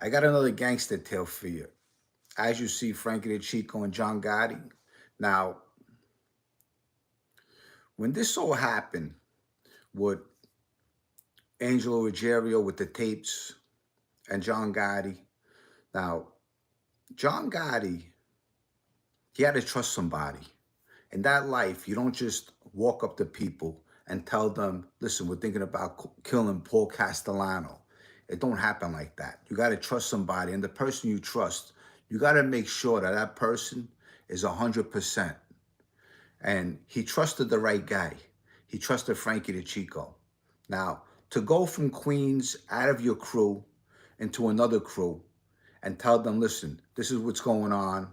I got another gangster tale for you. As you see, Frankie DeCicco and John Gotti. Now, when this all happened with Angelo Ruggiero with the tapes and John Gotti, now, John Gotti, he had to trust somebody. In that life, you don't just walk up to people and tell them, listen, we're thinking about killing Paul Castellano. It don't happen like that. You got to trust somebody. And the person you trust, you got to make sure that that person is 100%. And he trusted the right guy. He trusted Frankie DeCicco. Now, to go from Queens out of your crew into another crew and tell them, listen, this is what's going on.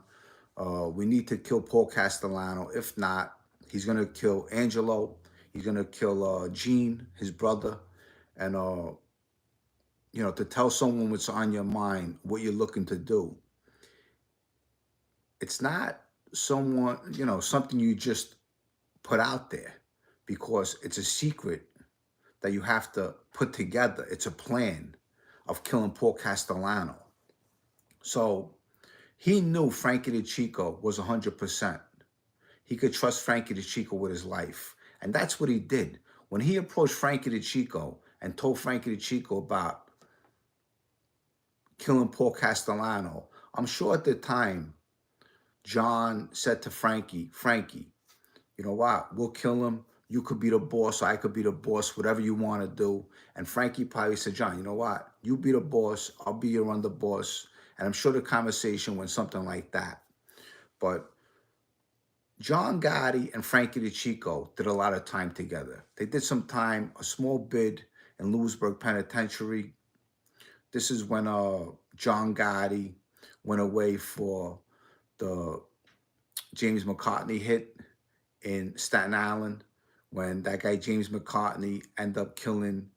We need to kill Paul Castellano. If not, he's going to kill Angelo. He's going to kill Gene, his brother. And, to tell someone what's on your mind, what you're looking to do. It's not something you just put out there because it's a secret that you have to put together. It's a plan of killing Paul Castellano. So he knew Frankie DeCicco was 100%. He could trust Frankie DeCicco with his life. And that's what he did. When he approached Frankie DeCicco and told Frankie DeCicco about killing Paul Castellano, I'm sure at the time, John said to Frankie, you know what, we'll kill him. You could be the boss, I could be the boss, whatever you want to do. And Frankie probably said, John, you know what, you be the boss, I'll be your underboss. And I'm sure the conversation went something like that. But John Gotti and Frankie DeCicco did a lot of time together. They did some time, a small bid in Lewisburg Penitentiary. This is when John Gotti went away for the James McCartney hit in Staten Island, when that guy James McCartney ended up killing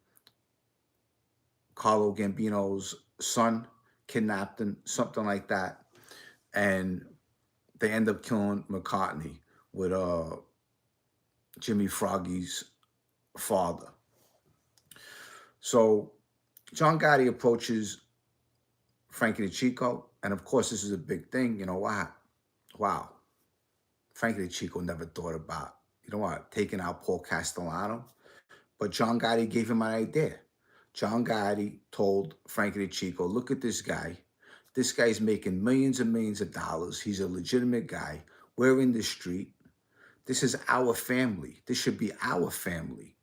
Carlo Gambino's son, kidnapped him, something like that. And they end up killing McCartney with Jimmy Froggy's father. So John Gotti approaches Frankie DeCicco, and of course this is a big thing. You know what? Wow. Frankie DeCicco never thought about, taking out Paul Castellano. But John Gotti gave him an idea. John Gotti told Frankie DeCicco, look at this guy. This guy's making millions and millions of dollars. He's a legitimate guy. We're in the street. This is our family. This should be our family.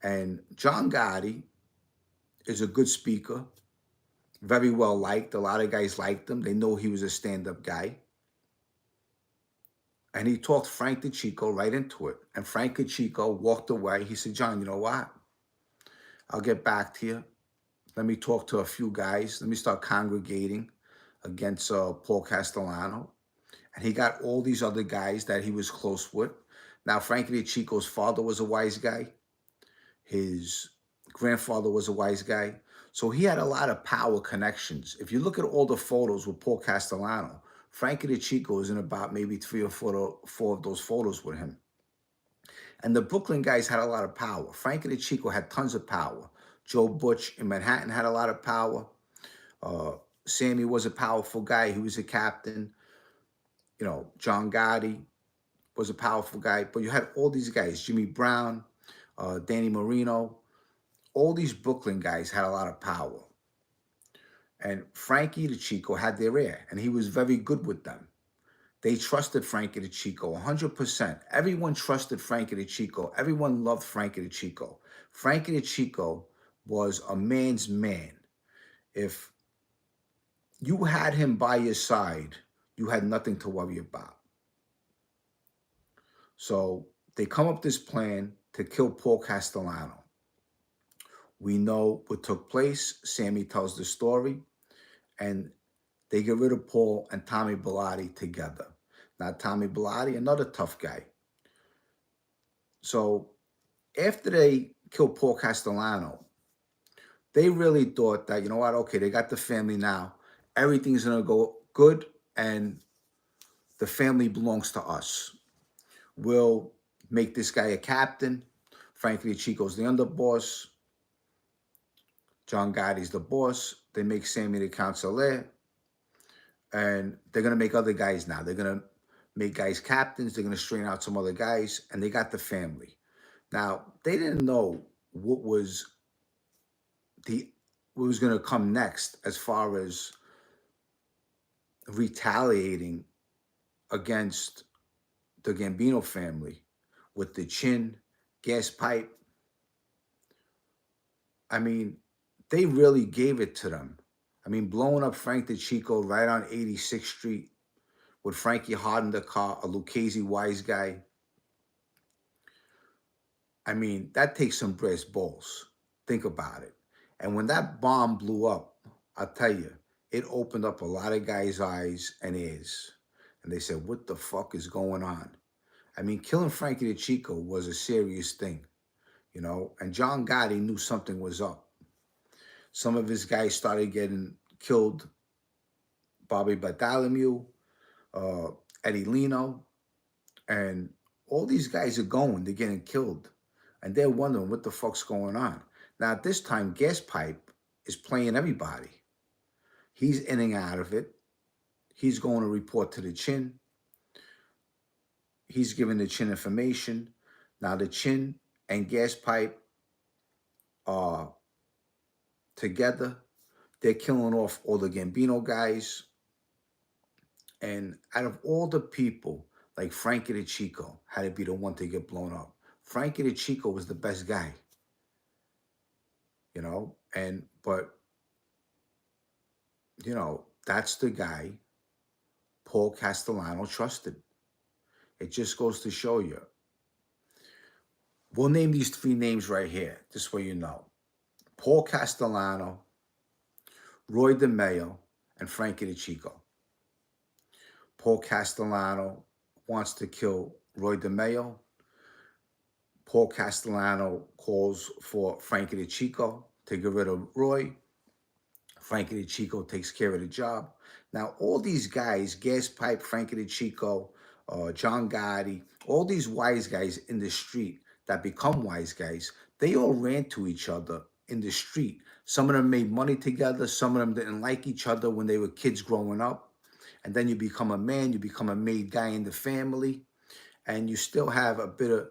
And John Gotti is a good speaker, very well liked. A lot of guys liked him. They know he was a stand-up guy. And he talked Frank DeCicco right into it. And Frank DeCicco walked away. He said, John, you know what? I'll get back to you. Let me talk to a few guys. Let me start congregating against Paul Castellano. And he got all these other guys that he was close with. Now, Frankie DeCicco's father was a wise guy. His grandfather was a wise guy. So he had a lot of power connections. If you look at all the photos with Paul Castellano, Frankie DeCicco is in about maybe 3 or 4 of those photos with him. And the Brooklyn guys had a lot of power. Frankie DeCicco had tons of power. Joe Butch in Manhattan had a lot of power. Sammy was a powerful guy. He was a captain. John Gotti was a powerful guy. But you had all these guys, Jimmy Brown, Danny Marino. All these Brooklyn guys had a lot of power. And Frankie DeCicco had their ear, and he was very good with them. They trusted Frankie DeCicco 100%. Everyone trusted Frankie DeCicco. Everyone loved Frankie DeCicco. Frankie DeCicco was a man's man. If you had him by your side, you had nothing to worry about. So they come up with this plan to kill Paul Castellano. We know what took place. Sammy tells the story. And they get rid of Paul and Tommy Bellotti together. Now, Tommy Bellotti, another tough guy. So after they killed Paul Castellano, they really thought that, you know what, okay, they got the family now. Everything's going to go good, and the family belongs to us. We'll make this guy a captain. Frankie DeCicco's the underboss. John Gotti's the boss. They make Sammy the counselor. And they're going to make other guys now. They're going to make guys captains. They're going to strain out some other guys. And they got the family. Now, they didn't know what was going to come next as far as retaliating against the Gambino family with the chin, gas pipe. I mean, they really gave it to them. I mean, blowing up Frank DeCicco right on 86th Street with Frankie Hart in the car, a Lucchese wise guy. I mean, that takes some brass balls. Think about it. And when that bomb blew up, I'll tell you, it opened up a lot of guys' eyes and ears. And they said, what the fuck is going on? I mean, killing Frankie DeCicco was a serious thing, you know, and John Gotti knew something was up. Some of his guys started getting killed. Bobby Bartholomew, Eddie Lino, and all these guys are going, they're getting killed. And they're wondering what the fuck's going on. Now, at this time, Gas Pipe is playing everybody. He's in and out of it. He's going to report to the Chin. He's giving the Chin information. Now, the Chin and Gas Pipe are together. They're killing off all the Gambino guys. And out of all the people, like Frankie DeCicco had to be the one to get blown up. Frankie DeCicco was the best guy, you know, but, you know, that's the guy Paul Castellano trusted. It just goes to show you. We'll name these three names right here, this way you know. Paul Castellano, Roy DeMeo, and Frankie DeCicco. Paul Castellano wants to kill Roy DeMeo. Paul Castellano calls for Frankie DeCicco to get rid of Roy. Frankie DeCicco takes care of the job. Now, all these guys, Gas Pipe, Frankie DeCicco, John Gotti, all these wise guys in the street that become wise guys, they all ran to each other in the street. Some of them made money together. Some of them didn't like each other when they were kids growing up. And then you become a man, you become a made guy in the family, and you still have a bit of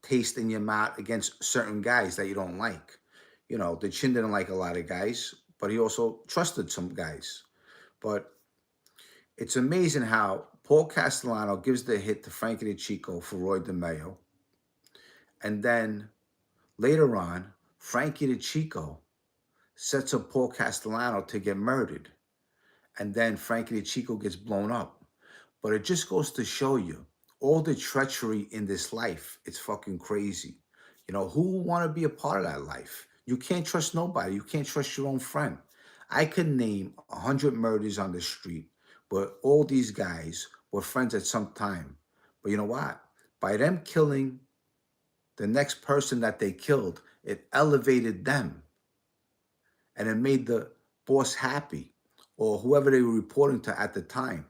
taste in your mouth against certain guys that you don't like. You know, the Chin didn't like a lot of guys, but he also trusted some guys. But it's amazing how Paul Castellano gives the hit to Frankie DeCicco for Roy DeMeo. And then later on, Frankie DeCicco sets up Paul Castellano to get murdered. And then Frankie DeCicco gets blown up. But it just goes to show you all the treachery in this life. It's fucking crazy. You know, who would want to be a part of that life? You can't trust nobody. You can't trust your own friend. I could name 100 murders on the street where all these guys were friends at some time. But you know what? By them killing the next person that they killed, it elevated them. And it made the boss happy, or whoever they were reporting to at the time.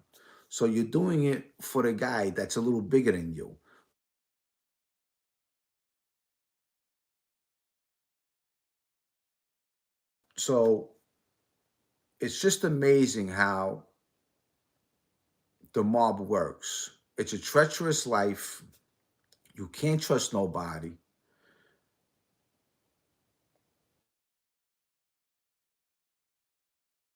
So you're doing it for the guy that's a little bigger than you. So it's just amazing how the mob works. It's a treacherous life. You can't trust nobody.